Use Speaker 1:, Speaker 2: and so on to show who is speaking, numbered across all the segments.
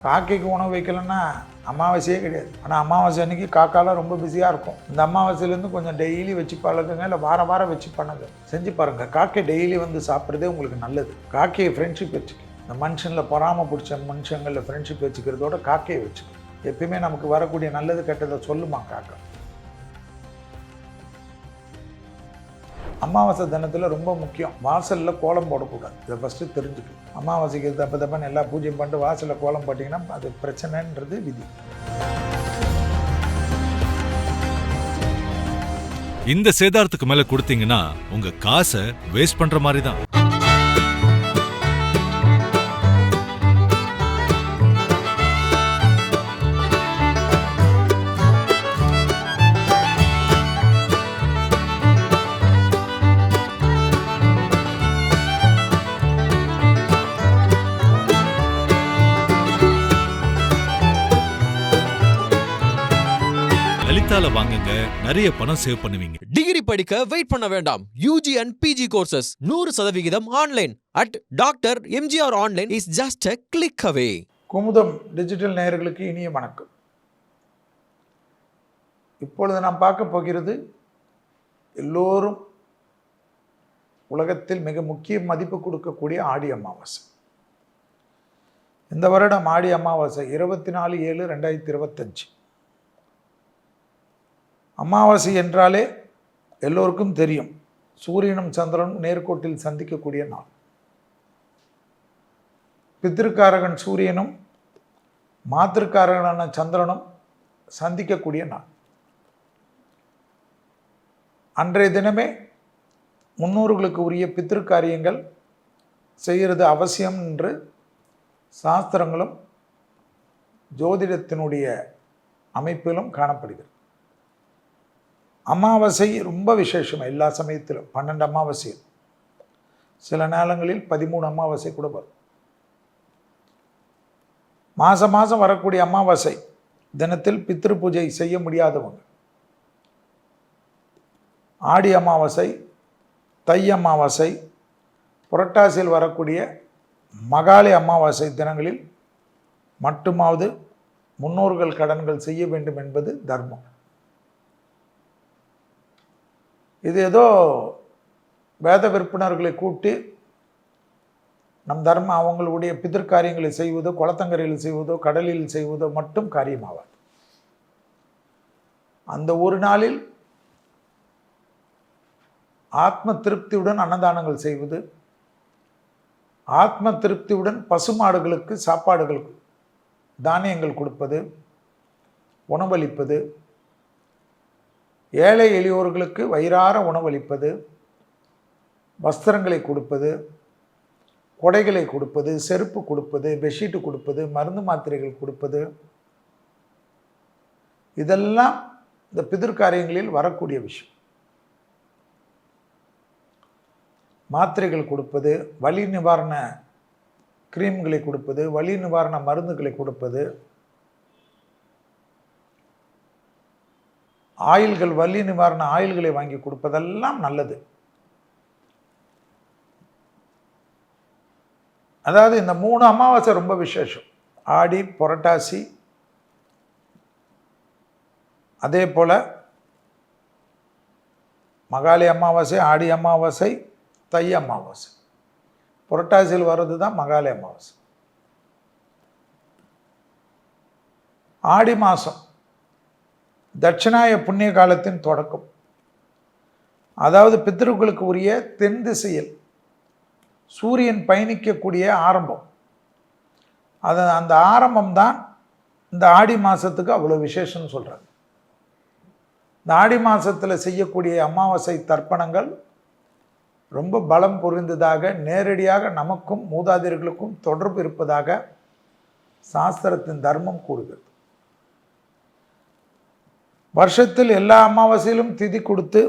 Speaker 1: காக்கைக்கு உணவு வைக்கலன்னா அமாவாசையே கிடையாது. ஆனால் அமாவாசை அன்னைக்கு காக்காலாம் ரொம்ப பிஸியாக இருக்கும். இந்த அமாவாசையிலேருந்து கொஞ்சம் டெய்லி வச்சு பழகுங்க, இல்லை வாரம் வாரம் வச்சு பண்ணுங்க, செஞ்சு பாருங்கள். காக்கை டெய்லி வந்து சாப்பிட்றதே உங்களுக்கு நல்லது. காக்கையை ஃப்ரெண்ட்ஷிப் வச்சுக்க. இந்த மனுஷனில் பொறாம பிடிச்ச மனுஷங்களில் ஃப்ரெண்ட்ஷிப் வச்சுக்கிறதோட காக்கையை வச்சுக்க. எப்பயுமே நமக்கு வரக்கூடிய நல்லது கெட்டதை சொல்லுமா காக்கா. அமாவாசை தினத்தில் ரொம்ப முக்கியம், வாசலில் கோலம் போடக்கூடாது. இதை ஃபஸ்ட்டு தெரிஞ்சுக்கணும். அமாவாசைக்கு தப்பன்னு எல்லா பூஜையும் பண்ணிட்டு வாசலில் கோலம் போட்டிங்கன்னா அது பிரச்சனைன்றது விதி.
Speaker 2: இந்த சேதாரத்துக்கு மேல கொடுத்தீங்கன்னா உங்க காசை வேஸ்ட் பண்ற மாதிரி தான். லலிதால வாங்குங்க, நிறைய பணம் சேவ் பண்ணுவீங்க.
Speaker 3: டிகிரி படிக்க வெயிட் பண்ண வேண்டாம். UG and PG courses 100% online at doctor MGR online is just a click away.
Speaker 1: Kumudam digital நேயர்களுக்கு இனிய வணக்கம். இப்பொழுது நாம் பார்க்க போகிறது, எல்லோரும் உலகத்தில் மிக முக்கிய மதிப்பு கொடுக்கக்கூடிய ஆடி அமாவாசை. இந்த வருடம் ஆடி அமாவாசை 24/7/2025. அமாவாசை என்றாலே எல்லோருக்கும் தெரியும், சூரியனும் சந்திரனும் நேர்கோட்டில் சந்திக்கக்கூடிய நாள். பித்திருக்காரகன் சூரியனும் மாத்திருக்காரகனான சந்திரனும் சந்திக்கக்கூடிய நாள். அன்றைய தினமே முன்னோர்களுக்கு உரிய பித்திருக்காரியங்கள் செய்கிறது அவசியம் என்று சாஸ்திரங்களும் ஜோதிடத்தினுடைய அமைப்பிலும் காணப்படுகிறது. அமாவாசை ரொம்ப விசேஷம். எல்லா சமயத்திலும் 12 அமாவாசை, சில நேரங்களில் 13 அமாவாசை கூட வரும். மாதம் வரக்கூடிய அமாவாசை தினத்தில் பித்ரு பூஜை செய்ய முடியாதவங்க ஆடி அமாவாசை, தை அமாவாசை, புரட்டாசியில் வரக்கூடிய மகாலய அமாவாசை தினங்களில் மட்டுமாவது முன்னோர்கள் கடன்கள் செய்ய வேண்டும் என்பது தர்மம். இது ஏதோ வேத விற்பனர்களை கூட்டி நம் தர்மம் அவங்களுடைய பிதிர்காரியங்களை செய்வதோ, குளத்தங்கரையில் செய்வதோ, கடலில் செய்வதோ மட்டும் காரியமாவாது. அந்த ஒரு நாளில் ஆத்ம திருப்தியுடன் அன்னதானங்கள் செய்வது, ஆத்ம திருப்தியுடன் பசுமாடுகளுக்கு சாப்பாடுகளுக்கு தானியங்கள் கொடுப்பது, உணவளிப்பது, ஏழை எளியோர்களுக்கு வயிறார உணவளிப்பது, வஸ்திரங்களை கொடுப்பது, கொடைகளை கொடுப்பது, செருப்பு கொடுப்பது, பெட்ஷீட்டு கொடுப்பது, மருந்து மாத்திரைகள் கொடுப்பது, இதெல்லாம் இந்த பிதிர்காரியங்களில் வரக்கூடிய விஷயம். மாத்திரைகள் கொடுப்பது, வலி நிவாரண கிரீம்களை கொடுப்பது, வலி நிவாரண மருந்துகளை கொடுப்பது, ஆயில்கள், வலி நிவாரண ஆயில்களை வாங்கி கொடுப்பதெல்லாம் நல்லது. அதாவது இந்த 3 அமாவாசை ரொம்ப விசேஷம். ஆடி, புரட்டாசி, அதே போல் மகாலய அமாவாசை, ஆடி அமாவாசை, தை அமாவாசை. புரட்டாசியில் வர்றது தான் மகாலய அமாவாசை. ஆடி மாதம் தட்சிணாய புண்ணிய காலத்தின் தொடக்கம். அதாவது பித்ருக்களுக்கு உரிய தென் திசையில் சூரியன் பயணிக்கக்கூடிய ஆரம்பம். அந்த ஆரம்பம் தான் இந்த ஆடி மாதத்துக்கு அவ்வளோ விசேஷம்னு சொல்கிறாங்க. இந்த ஆடி மாதத்தில் செய்யக்கூடிய அமாவாசை தர்ப்பணங்கள் ரொம்ப பலம் பொருந்ததாக, நேரடியாக நமக்கும் மூதாதையர்களுக்கும் தொடர்பு இருப்பதாக சாஸ்திரத்தின் தர்மம் கூறுகிறது. வருஷத்தில் எல்லா அமாவாசையிலும் திதி கொடுத்து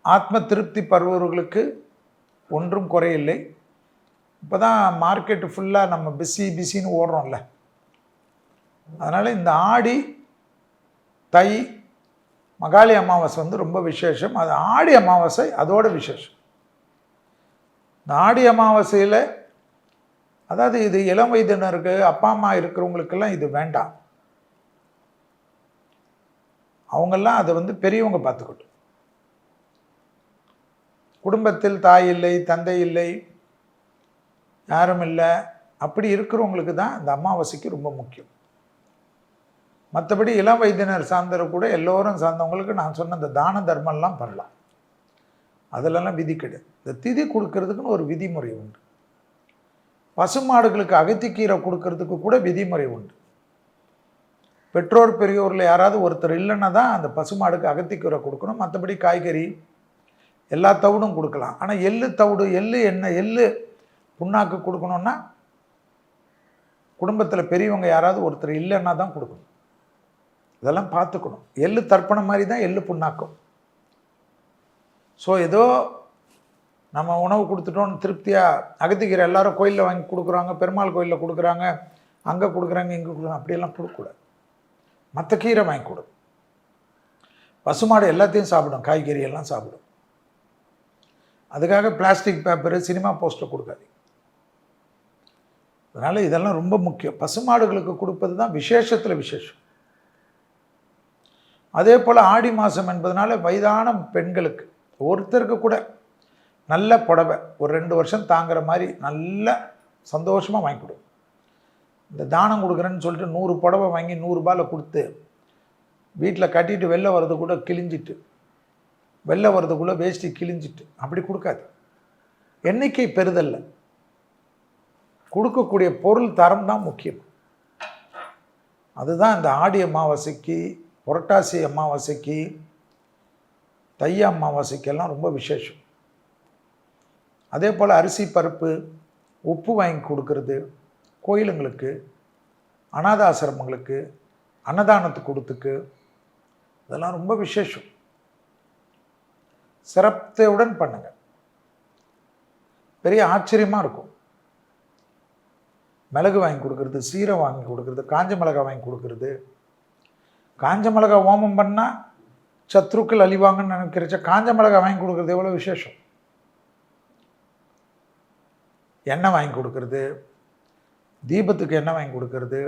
Speaker 1: ஆத்ம திருப்தி பருவர்களுக்கு ஒன்றும் குறையில்லை. இப்போ தான் மார்க்கெட்டு ஃபுல்லாக நம்ம பிஸின்னு ஓடுறோம்ல, அதனால் இந்த ஆடி, தை, மகாலய அமாவாசை வந்து ரொம்ப விசேஷம். அது ஆடி அமாவாசை அதோட விசேஷம். இந்த ஆடி அமாவாசையில் அதாவது இது இளம் வயதினருக்கு அப்பா அம்மா இருக்கிறவங்களுக்கெல்லாம் இது வேண்டாம். அவங்கெல்லாம் அதை வந்து பெரியவங்க பார்த்துக்கட்டும். குடும்பத்தில் தாய் இல்லை, தந்தை இல்லை, யாரும் இல்லை, அப்படி இருக்கிறவங்களுக்கு தான் இந்த அமாவாசைக்கு ரொம்ப முக்கியம். மற்றபடி இளம் வயதினர் சார்ந்தவங்க கூட எல்லோரும் சார்ந்தவங்களுக்கு நான் சொன்ன இந்த தான தர்மம்லாம் பண்ணலாம். அதிலெல்லாம் விதி கிடையாது. இந்த திதி கொடுக்கறதுக்குன்னு ஒரு விதிமுறை உண்டு. பசுமாடுகளுக்கு அகத்திக்கீரை கொடுக்கறதுக்கு கூட விதிமுறை உண்டு. பெற்றோர் பெரியோரில் யாராவது ஒருத்தர் இல்லைன்னா தான் அந்த பசுமாடுக்கு அகத்திக்கீரை கொடுக்கணும். மற்றபடி காய்கறி எல்லா தவிடும் கொடுக்கலாம். ஆனால் எள்ளு தவிடு, எள்ளு புண்ணாக்கு கொடுக்கணுன்னா குடும்பத்தில் பெரியவங்க யாராவது ஒருத்தர் இல்லைன்னா தான் கொடுக்கணும். இதெல்லாம் பார்த்துக்கணும். எள்ளு தர்ப்பணம் மாதிரி தான் எள்ளு புண்ணாக்கும். ஸோ ஏதோ நம்ம உணவு கொடுத்துட்டோன்னு திருப்தியாக அகத்திக்கீரை எல்லாரும் கோயிலில் வாங்கி கொடுக்குறாங்க, பெருமாள் கோயிலில் கொடுக்குறாங்க, அங்கே கொடுக்குறாங்க, இங்கே கொடுக்குறாங்க, அப்படியெல்லாம் கொடுக்கக்கூடாது. மற்ற கீரை வாங்கி கொடு. பசுமாடு எல்லாத்தையும் சாப்பிடும், காய்கறி எல்லாம் சாப்பிடும். அதுக்காக பிளாஸ்டிக் பேப்பரு, சினிமா போஸ்டர் கொடுக்காது. அதனால் இதெல்லாம் ரொம்ப முக்கியம். பசுமாடுகளுக்கு கொடுப்பது தான் விசேஷத்தில் விசேஷம். அதே போல் ஆடி மாதம் என்பதனால வயதான பெண்களுக்கு ஒருத்தருக்கு கூட நல்ல புடவை ஒரு 2 வருஷம் தாங்குற மாதிரி நல்ல சந்தோஷமாக வாங்கி கொடு. இந்த தானம் கொடுக்குறேன்னு சொல்லிட்டு 100 புடவை வாங்கி 100 ரூபாயில் கொடுத்து வீட்டில் கட்டிட்டு வெளில வர்றது கூட கிழிஞ்சிட்டு, வெளில வர்றதுக்குள்ளே வேஷ்டி கிழிஞ்சிட்டு அப்படி கொடுக்காது. எண்ணிக்கை பெறுதல்ல, கொடுக்கக்கூடிய பொருள் தரம் தான் முக்கியம். அதுதான் இந்த ஆடி அமாவாசைக்கு, புரட்டாசி அமாவாசைக்கு, தை அமாவாசைக்கெல்லாம் ரொம்ப விசேஷம். அதே போல் அரிசி பருப்பு உப்பு வாங்கி கொடுக்கறது, கோயிலுங்களுக்கு, அநாத ஆசிரமங்களுக்கு, அன்னதானத்துக்கு கொடுத்துக்கு, இதெல்லாம் ரொம்ப விசேஷம். சிரத்தையுடன் பண்ணுங்க. பெரிய ஆச்சரியமாக இருக்கும். மிளகு வாங்கி கொடுக்கறது, சீரை வாங்கி கொடுக்கறது, காஞ்ச மிளகாய் வாங்கி கொடுக்கறது. காஞ்ச மிளகாய் ஹோமம் பண்ணால் சத்ருக்கள் அழிவாங்கன்னு நினைக்கிறச்ச காஞ்ச மிளகாய் வாங்கி கொடுக்குறது எவ்வளோ விசேஷம். எண்ணெய் வாங்கி கொடுக்கறது, தீபத்துக்கு எண்ணெய் வாங்கி கொடுக்கறது,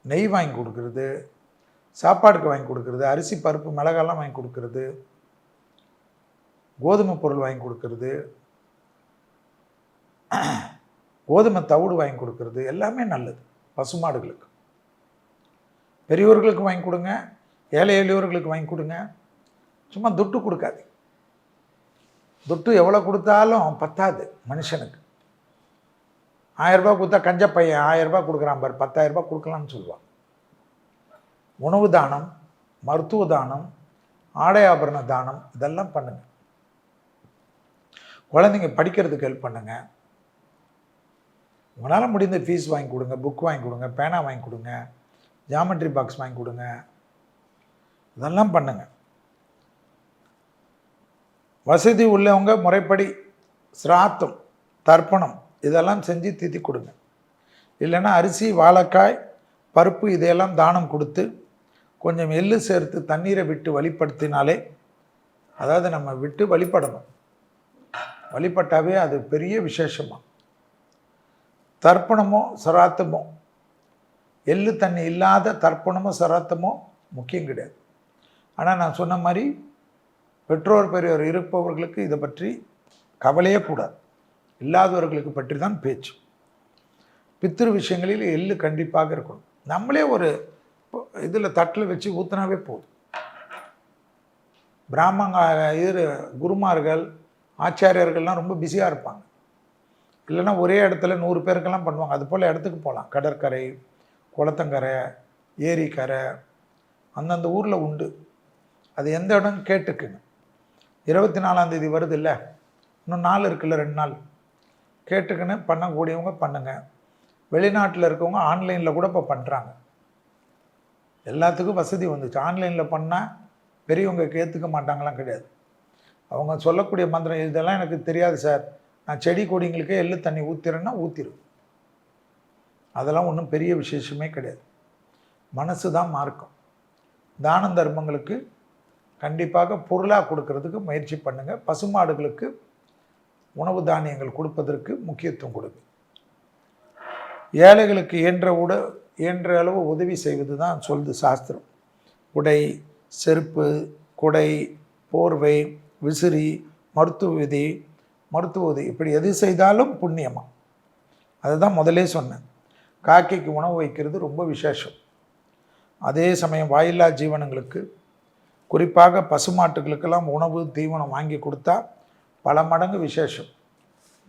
Speaker 1: நெய் வாங்கி கொடுக்கறது, சாப்பாடுக்கு வாங்கி கொடுக்கறது, அரிசி பருப்பு மிளகாலாம் வாங்கி கொடுக்கறது, கோதுமை பொருள் வாங்கி கொடுக்கறது, கோதுமை தவிடு வாங்கி கொடுக்கறது எல்லாமே நல்லது. பசுமாடுகளுக்கு, பெரியவர்களுக்கு வாங்கி கொடுங்க, ஏழை எளியவர்களுக்கு வாங்கி கொடுங்க. சும்மா துட்டு கொடுக்காது. துட்டு எவ்வளோ கொடுத்தாலும் பத்தாது மனுஷனுக்கு. 1000 ரூபாய் கொடுத்தா கஞ்ச பையன் 1000 ரூபாய் கொடுக்குறான் பார், 10,000 ரூபாய் கொடுக்கலாம்னு சொல்லுவான். உணவு தானம், மருத்துவ தானம், ஆடை ஆபரண தானம் இதெல்லாம் பண்ணுங்க. குழந்தைங்க படிக்கிறதுக்கு ஹெல்ப் பண்ணுங்க. உங்களால் முடிந்த ஃபீஸ் வாங்கி கொடுங்க, புக் வாங்கி கொடுங்க, பேனா வாங்கி கொடுங்க, ஜாமெட்ரி பாக்ஸ் வாங்கி கொடுங்க. இதெல்லாம் பண்ணுங்க. வசதி உள்ளவங்க முறைப்படி சிராத்தம், தர்ப்பணம் இதெல்லாம் செஞ்சு திதி கொடுங்க. இல்லைன்னா அரிசி, வாழைக்காய், பருப்பு இதையெல்லாம் தானம் கொடுத்து கொஞ்சம் எள்ளு சேர்த்து தண்ணீரை விட்டு வழிபடுத்தினாலே, அதாவது நம்ம விட்டு வழிபடணும், வழிபட்டாவே அது பெரிய விசேஷமாக. தர்ப்பணமோ சராத்தமோ, எள்ளு தண்ணி இல்லாத தர்ப்பணமோ சராத்தமோ முக்கியம் கிடையாது. ஆனால் நான் சொன்ன மாதிரி பெற்றோர் பெரியோர் இருப்பவர்களுக்கு இதை பற்றி கவலையே கூடாது. இல்லாதவர்களுக்கு பற்றி தான் பேச்சு. பித்திரு விஷயங்களில் எள்ளு கண்டிப்பாக இருக்கணும். நம்மளே ஒரு இதில் தட்டில் வச்சு ஊற்றினாவே போதும். குருமார்கள், ஆச்சாரியர்கள்லாம் ரொம்ப பிஸியாக இருப்பாங்க. இல்லைன்னா ஒரே இடத்துல 100 பேருக்கெல்லாம் பண்ணுவாங்க. அது போல் இடத்துக்கு போகலாம். கடற்கரை, குளத்தங்கரை, ஏரிக்கரை அந்தந்த ஊரில் உண்டு. அது எந்த இடம் கேட்டுக்குங்க. 24ஆம் தேதி வருது இல்லை, இன்னும் நாள் இருக்குல்ல, 2 நாள் கேட்டுக்குன்னு பண்ணக்கூடியவங்க பண்ணுங்கள். வெளிநாட்டில் இருக்கவங்க ஆன்லைனில் கூட இப்போ பண்ணுறாங்க. எல்லாத்துக்கும் வசதி வந்துச்சு. ஆன்லைனில் பண்ணால் பெரியவங்க ஏற்றுக்க மாட்டாங்களாம் கிடையாது. அவங்க சொல்லக்கூடிய மந்திரம் இதெல்லாம் எனக்கு தெரியாது சார், நான் செடி கொடிங்களுக்கே எள்ளு தண்ணி ஊற்றிறேன்னா ஊற்றிடும். அதெல்லாம் ஒன்றும் பெரிய விசேஷமே கிடையாது. மனசு தான் மார்க்கம். தான தர்மங்களுக்கு கண்டிப்பாக பொருளாக கொடுக்கறதுக்கு முயற்சி பண்ணுங்கள். பசுமாடுகளுக்கு உணவு தானியங்கள் கொடுப்பதற்கு முக்கியத்துவம் கொடுங்க. ஏழைகளுக்கு இயன்ற அளவு உதவி செய்வது தான் சொல்லுது சாஸ்திரம். உடை, செருப்பு, குடை, போர்வை, விசிறி, மருத்துவ உதவி இப்படி எது செய்தாலும் புண்ணியமா. அதுதான் முதலே சொன்னேன். காக்கைக்கு உணவு வைக்கிறது ரொம்ப விசேஷம். அதே சமயம் வாயில்லா ஜீவனங்களுக்கு, குறிப்பாக பசுமாட்டுகளுக்கெல்லாம் உணவு தீவனம் வாங்கி கொடுத்தா பல மடங்கு விசேஷம்.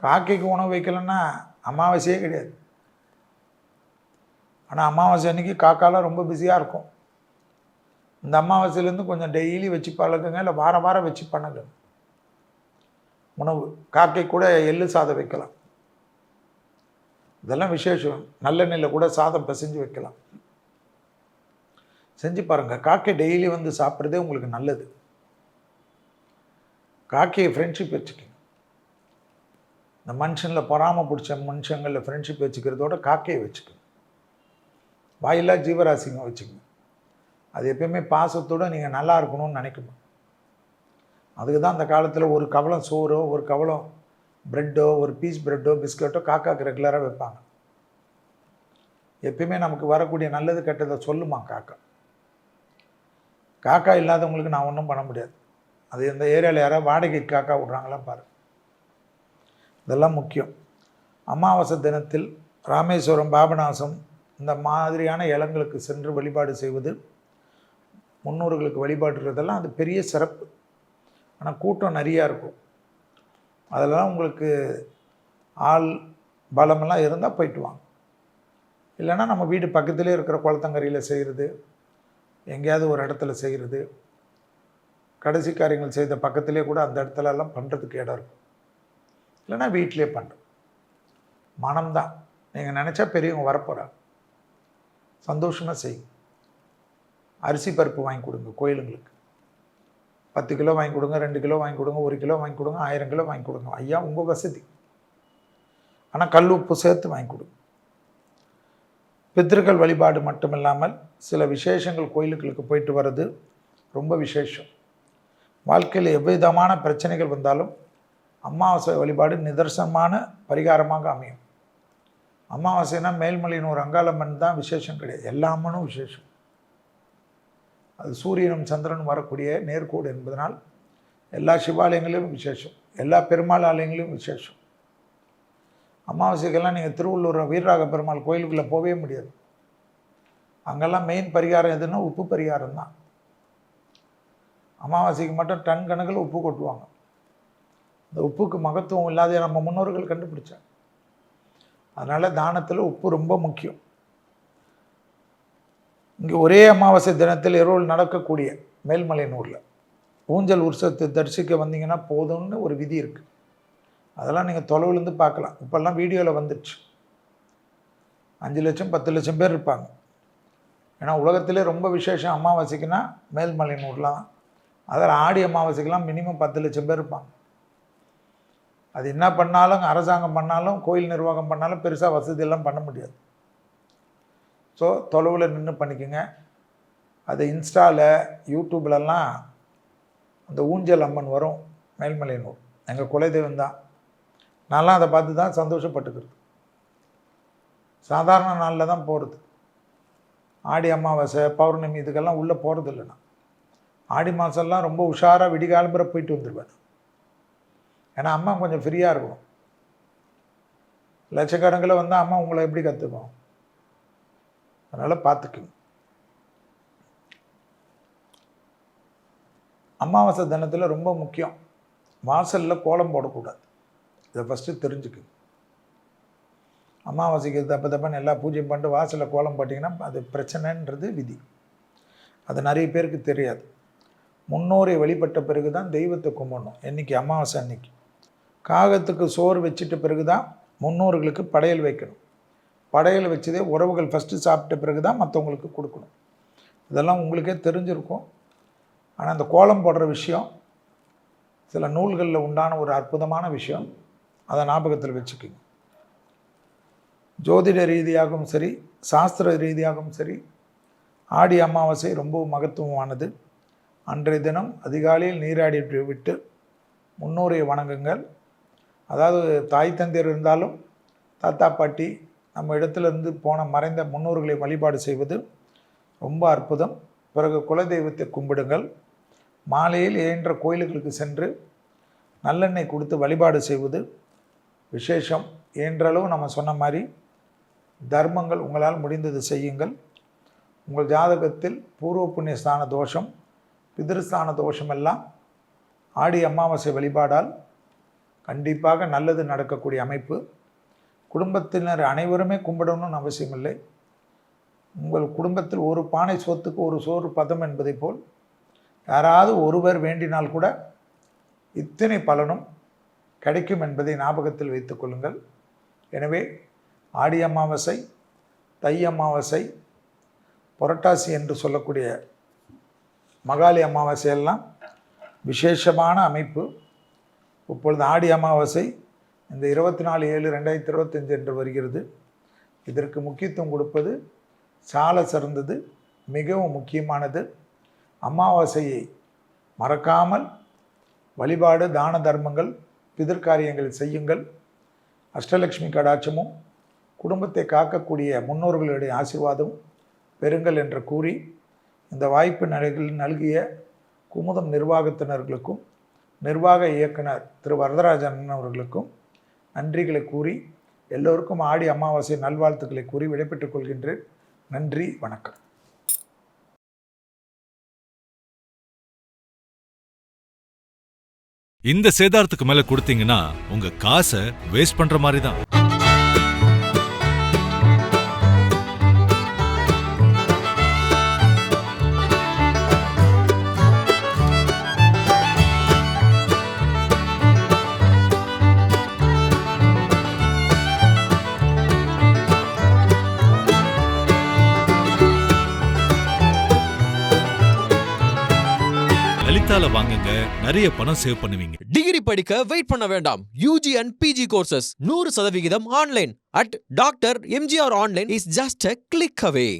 Speaker 1: காக்கைக்கு உணவு வைக்கலன்னா அமாவாசையே கிடையாது. ஆனால் அமாவாசை அன்றைக்கி காக்காலாம் ரொம்ப பிஸியாக இருக்கும். இந்த அமாவாசையிலேருந்து கொஞ்சம் டெய்லி வச்சு பழகுங்க, இல்லை வாரம் வச்சு பண்ணுங்க. உணவு காக்கை கூட எள்ளு சாதம் வைக்கலாம். இதெல்லாம் விசேஷம். நல்லெண்ணெயில் கூட சாதம் பிசைஞ்சு வைக்கலாம். செஞ்சு பாருங்கள். காக்கை டெய்லி வந்து சாப்பிட்றதே உங்களுக்கு நல்லது. காக்கையை ஃப்ரெண்ட்ஷிப் வச்சுக்கோங்க. இந்த மனுஷனில் பொறாமை பிடிச்ச மனுஷங்களில் ஃப்ரெண்ட்ஷிப் வச்சுக்கிறதோட காக்கையை வச்சுக்கோங்க. வாயில்லா ஜீவராசிங்க வச்சுக்கோங்க. அது எப்பயுமே பாசத்தோடு நீங்கள் நல்லா இருக்கணும்னு நினைக்கணும். அதுக்கு தான் அந்த காலத்தில் ஒரு கவளம் சோறோ, ஒரு கவளம் ப்ரெட்டோ, ஒரு பீஸ் ப்ரெட்டோ, பிஸ்கட்டோ காக்காக்கு ரெகுலராக வைப்பாங்க. எப்பயுமே நமக்கு வரக்கூடிய நல்லது கெட்டதை சொல்லுமா காக்கா. காக்கா இல்லாதவங்களுக்கு நான் ஒன்றும் பண்ண முடியாது. அது இந்த ஏரியாவில் யாராவது வாடகைக்கு காக்கா விட்றாங்களா பாரு. இதெல்லாம் முக்கியம். அமாவாசை தினத்தில் ராமேஸ்வரம், பாபநாசம் இந்த மாதிரியான இடங்களுக்கு சென்று வழிபாடு செய்வது, முன்னோர்களுக்கு வழிபாடுறதெல்லாம் அது பெரிய சிறப்பு. ஆனால் கூட்டம் நிறையா இருக்கும். அதெல்லாம் உங்களுக்கு ஆள் பலமெல்லாம் இருந்தால் போயிட்டு வாங்க. இல்லைன்னா நம்ம வீடு பக்கத்துலேயே இருக்கிற குளத்தங்கரையில் செய்கிறது, எங்கேயாவது ஒரு இடத்துல செய்கிறது, கடைசி காரியங்கள் செய்த பக்கத்துலேயே கூட அந்த இடத்துலலாம் பண்ணுறதுக்கு இடம் இருக்கும். இல்லைன்னா வீட்டிலே பண்ணுறோம். மனம்தான். நீங்கள் நினச்சா பெரியவங்க வரப்போகிறாங்க. சந்தோஷமாக செய்யும். அரிசி பருப்பு வாங்கி கொடுங்க கோயிலுங்களுக்கு. 10 கிலோ வாங்கி கொடுங்க, 2 கிலோ வாங்கி கொடுங்க, 1 கிலோ வாங்கி கொடுங்க, 1000 கிலோ வாங்கி கொடுங்க. ஐயா உங்கள் வசதி. ஆனால் கல் உப்பு சேர்த்து வாங்கி கொடுங்க. பித்திருக்கள் வழிபாடு மட்டும் இல்லாமல் சில விசேஷங்கள் கோயிலுகளுக்கு போயிட்டு வர்றது ரொம்ப விசேஷம். வாழ்க்கையில் எவ்விதமான பிரச்சனைகள் வந்தாலும் அமாவாசை வழிபாடு நிதர்சனமான பரிகாரமாக அமையும். அமாவாசைனா மேல்மலையனூர் அங்காளம்மன் தான் விசேஷம் கிடையாது. எல்லா அம்மனும் விசேஷம். அது சூரியனும் சந்திரனும் வரக்கூடிய நேர்கோடு என்பதனால் எல்லா சிவாலயங்களிலும் விசேஷம், எல்லா பெருமாள் ஆலயங்களிலும் விசேஷம். அமாவாசைக்கெல்லாம் நீங்கள் திருவள்ளூர் வீரராக பெருமாள் கோயிலுக்குள்ளே போகவே முடியாது. அங்கெல்லாம் மெயின் பரிகாரம் எதுன்னா உப்பு பரிகாரம் தான். அமாவாசைக்கு மட்டும் டன் கணக்கில் உப்பு கொட்டுவாங்க. இந்த உப்புக்கு மகத்துவம் இல்லாத நம்ம முன்னோர்கள் கண்டுபிடிச்சாங்க. அதனால் தானத்தில் உப்பு ரொம்ப முக்கியம். இங்கே ஒரே அமாவாசை தினத்தில் இரவில் நடக்கக்கூடிய மேல்மலையனூரில் ஊஞ்சல் உற்சவத்தை தரிசிக்க வந்தீங்கன்னா போதும்னு ஒரு விதி இருக்குது. அதெல்லாம் நீங்கள் தொலைவிலேருந்து பார்க்கலாம். இப்போல்லாம் வீடியோவில் வந்துடுச்சு. 5 லட்சம் 10 லட்சம் பேர் இருப்பாங்க. ஏன்னா உலகத்திலே ரொம்ப விசேஷம் அமாவாசைக்குன்னா மேல்மலையனூரில் தான். அதில் ஆடி அமாவாசைக்கெல்லாம் மினிமம் 10 லட்சம் பேர் இருப்பாங்க. அது என்ன பண்ணாலும், அரசாங்கம் பண்ணாலும், கோயில் நிர்வாகம் பண்ணாலும் பெருசாக வசதியெல்லாம் பண்ண முடியாது. ஸோ தொலைவில் நின்று பண்ணிக்கோங்க. அது இன்ஸ்டாவில், யூடியூப்லலாம் அந்த ஊஞ்சல் அம்மன் வரும். மேல்மலையனூர் எங்கள் குலதெய்வம் தான். நான்லாம் அதை பார்த்து தான் சந்தோஷப்பட்டுக்கிறது. சாதாரண நாளில் தான் போகிறது. ஆடி அமாவாசை, பௌர்ணமி இதுக்கெல்லாம் உள்ளே போகிறது இல்லைண்ணா. ஆடி மாதம்லாம் ரொம்ப உஷாராக விடிகாலம்புற போயிட்டு வந்துடுவேன். ஏன்னா அம்மா கொஞ்சம் ஃப்ரீயாக இருக்கும். லட்சக்கணக்கில் வந்தால் அம்மா உங்களை எப்படி கற்றுக்கும்? அதனால் பார்த்துக்குங்க. அமாவாசை தினத்தில் ரொம்ப முக்கியம், வாசலில் கோலம் போடக்கூடாது. இதை ஃபஸ்ட்டு தெரிஞ்சுக்குங்க. அமாவாசைக்கு தப்பன்னு எல்லா பூஜையும் பண்ணிட்டு வாசலில் கோலம் போட்டிங்கன்னா அது பிரச்சனைன்றது விதி. அது நிறைய பேருக்கு தெரியாது. முன்னோரை வழிபட்ட பிறகு தான் தெய்வத்தை கும்பிடணும். என்றைக்கு அமாவாசை அன்னைக்கு காகத்துக்கு சோறு வச்சுட்ட பிறகு தான் முன்னோர்களுக்கு படையல் வைக்கணும். படையல் வச்சதே உறவுகள் ஃபஸ்ட்டு சாப்பிட்ட பிறகு தான் மற்றவங்களுக்கு கொடுக்கணும். இதெல்லாம் உங்களுக்கே தெரிஞ்சிருக்கும். ஆனால் அந்த கோலம் போடுற விஷயம் சில நூல்களில் உண்டான ஒரு அற்புதமான விஷயம். அதை ஞாபகத்தில் வச்சுக்கோங்க. ஜோதிட ரீதியாகவும் சரி, சாஸ்திர ரீதியாகவும் சரி, ஆடி அமாவாசை ரொம்ப மகத்துவமானது. அன்றைய தினம் அதிகாலையில் நீராடி விட்டு முன்னோரை வணங்குங்கள். அதாவது தாய் தந்தையர் இருந்தாலும் தாத்தா பாட்டி நம்ம இடத்துலேருந்து போன மறைந்த முன்னோர்களை வழிபாடு செய்வது ரொம்ப அற்புதம். பிறகு குலதெய்வத்தை கும்பிடுங்கள். மாலையில் இயன்ற கோயில்களுக்கு சென்று நல்லெண்ணெய் கொடுத்து வழிபாடு செய்வது விசேஷம். இயன்றளவு நம்ம சொன்ன மாதிரி தர்மங்கள் உங்களால் முடிந்தது செய்யுங்கள். உங்கள் ஜாதகத்தில் பூர்வ புண்ணிய ஸ்தான தோஷம், பிதிருஸ்தான தோஷம் எல்லாம் ஆடி அமாவாசை வழிபாடால் கண்டிப்பாக நல்லது நடக்கக்கூடிய அமைப்பு. குடும்பத்தினர் அனைவருமே கும்பிடணும்னு அவசியமில்லை. உங்கள் குடும்பத்தில் ஒரு பானை சோத்துக்கு ஒரு சோறு பதம் என்பதை போல் யாராவது ஒருவர் வேண்டினால் கூட இத்தனை பலனும் கிடைக்கும் என்பதை ஞாபகத்தில் வைத்துக் கொள்ளுங்கள். எனவே ஆடி அமாவாசை, தை அமாவாசை, புரட்டாசி என்று சொல்லக்கூடிய மகாலி அமாவாசையெல்லாம் விசேஷமான அமைப்பு. இப்பொழுது ஆடி அமாவாசை இந்த 24/7/2025 என்று வருகிறது. இதற்கு முக்கியத்துவம் கொடுப்பது சால சிறந்தது, மிகவும் முக்கியமானது. அமாவாசையை மறக்காமல் வழிபாடு, தான தர்மங்கள், பிதற்காரியங்கள் செய்யுங்கள். அஷ்டலக்ஷ்மி கடாட்சமும் குடும்பத்தை காக்கக்கூடிய முன்னோர்களுடைய ஆசீர்வாதம் பெறுங்கள் என்று கூறி இந்த வாய்ப்பு நல்கிய குமுதம் நிர்வாகத்தினர்களுக்கும் நிர்வாக இயக்குனர் திரு வரதராஜன் அவர்களுக்கும் நன்றிகளை கூறி எல்லோருக்கும் ஆடி அமாவாசை நல்வாழ்த்துக்களை கூறி விடைபெற்றுக் கொள்கின்றேன். நன்றி, வணக்கம்.
Speaker 2: இந்த சேதாரத்துக்கு மேல கொடுத்தீங்கன்னா உங்க காசை வேஸ்ட் பண்ற மாதிரி தான். லலிதால வாங்குங்க, நிறைய பணம் சேவ் பண்ணுவீங்க.
Speaker 3: டிகிரி படிக்க வெயிட் பண்ண வேண்டாம். UG and PG courses 100% online at Dr. MGR Online is just a click away.